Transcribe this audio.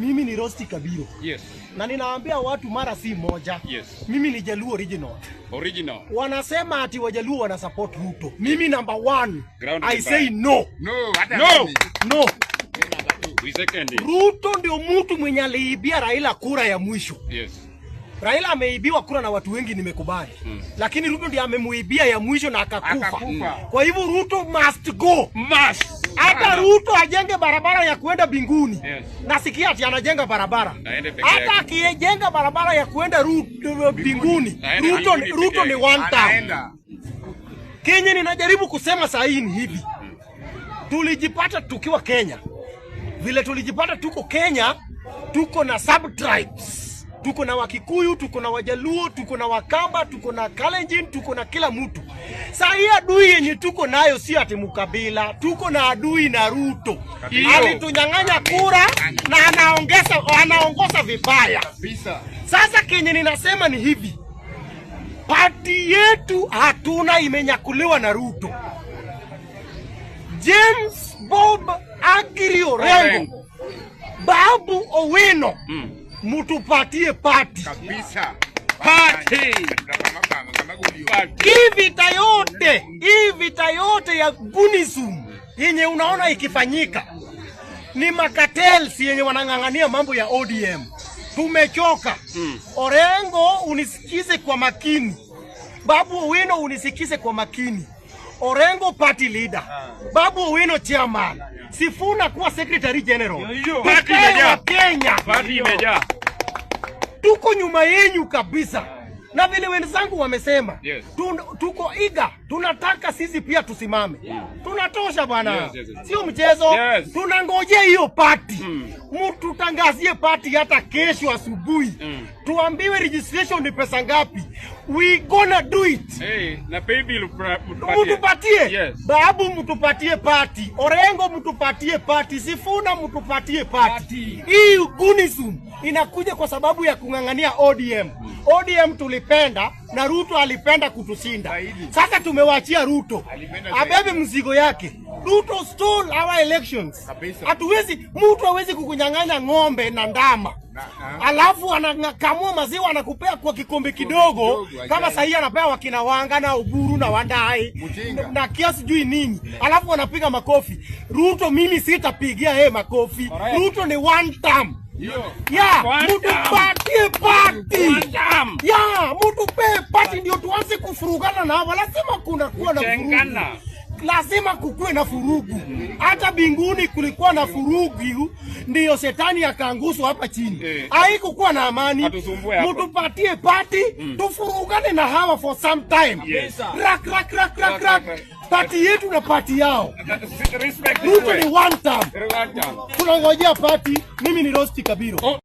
Mimi ni Rosti Kabiro. Yes. Na ninaambia watu mara si moja. Yes. Mimi ni Jaluo original. Original. Wanasema ati Wajaluo wana support Ruto. Mimi number 1. I say no. No. No. We second. Ruto ndio mtu mwenye aliibia Raila kura ya mwisho. Yes. Raila ameibiwa kura na watu wengi nimekubali. Lakini Ruto ndiye amemuibia ya mwisho na akakufa. Kwa hivyo Ruto must go. Must. Hata Ruto ajenge barabara ya kuenda binguni. Yes. Nasikia ati anajenga barabara. Hata akijenga barabara ya kuenda binguni. Ruto ni one time. Kenya ninajaribu kusema saa hii ni hivi. Tulijipata tukiwa Kenya. Vile tulijipata tuko Kenya, tuko na sub-tribes. Tuko na Wakikuyu, tuko na Wajaluo, tuko na Wakamba, tuko na Kalenjin, tuko na kila mtu. Saa hii adui yenye tuko nayo si ati mukabila, tuko na adui na Ruto. Alitunyang'anya kura na anaongoza vibaya. Sasa Kenya ninasema ni hivi. Party yetu hatuna imenyakuliwa na Ruto. James Bob Agiri Orengo, Babu Owino, mutupatie party. Kabisa. Party. Hii vita yote ya Gunisum yenye unaona ikifanyika ni makatels yenye wanang'ang'ania mambo ya ODM. Tumechoka. Orengo unisikize kwa makini. Babu Owino unisikize kwa makini. Orengo party leader. Babu Owino chairman. Sifuna kuwa secretary general. Party imejaa. Kenya. Party imejaa. Tuko nyuma yenyu kabisa. Na vile wenzangu wamesema, yes. Tuko iga, tunataka sisi pia tusimame. Tunatosha bwana. Yes. Sio mchezo. Yes. Tunangojea hiyo party. Mtu tangazie party hata kesho asubuhi. Tuambiwe registration ni pesa ngapi. We gonna do it. Hey, na pay bill mtupatie. Yes. Babu mtupatie party. Orengo mtupatie party. Sifuna mtupatie party. Hii Gunisum inakuja kwa sababu ya kung'ang'ania ODM. ODM tulipenda na Ruto alipenda kutushinda. Sasa tumewachia Ruto. Abebe mzigo yake. Ruto stole our elections. Mtu hawezi kukunyang'anya ng'ombe na ndama. Alafu anakamua maziwa anakupea kwa kikombe kidogo kama sahi anapea wakina Wanga na Uburu na Wandai na kiasi jui nini. Alafu wanapiga makofi. Ruto mimi sitapigia makofi. Ruto ni one term. Mutupatie party. Mutupe party ndio tuanze kufurugana na hawa. Lazima kuna kuwa na furugu. Lazima kukue na furugu. Hata binguni kulikuwa na furugu, ndio shetani akaanguswa hapa chini. Haikukuwa na amani. Mutupatie party, tufurugane na hawa for some time. Rak. Party yetu na party yao. Ruto ni one time. Tunangojea party. Mimi ni Rosti Kabiro.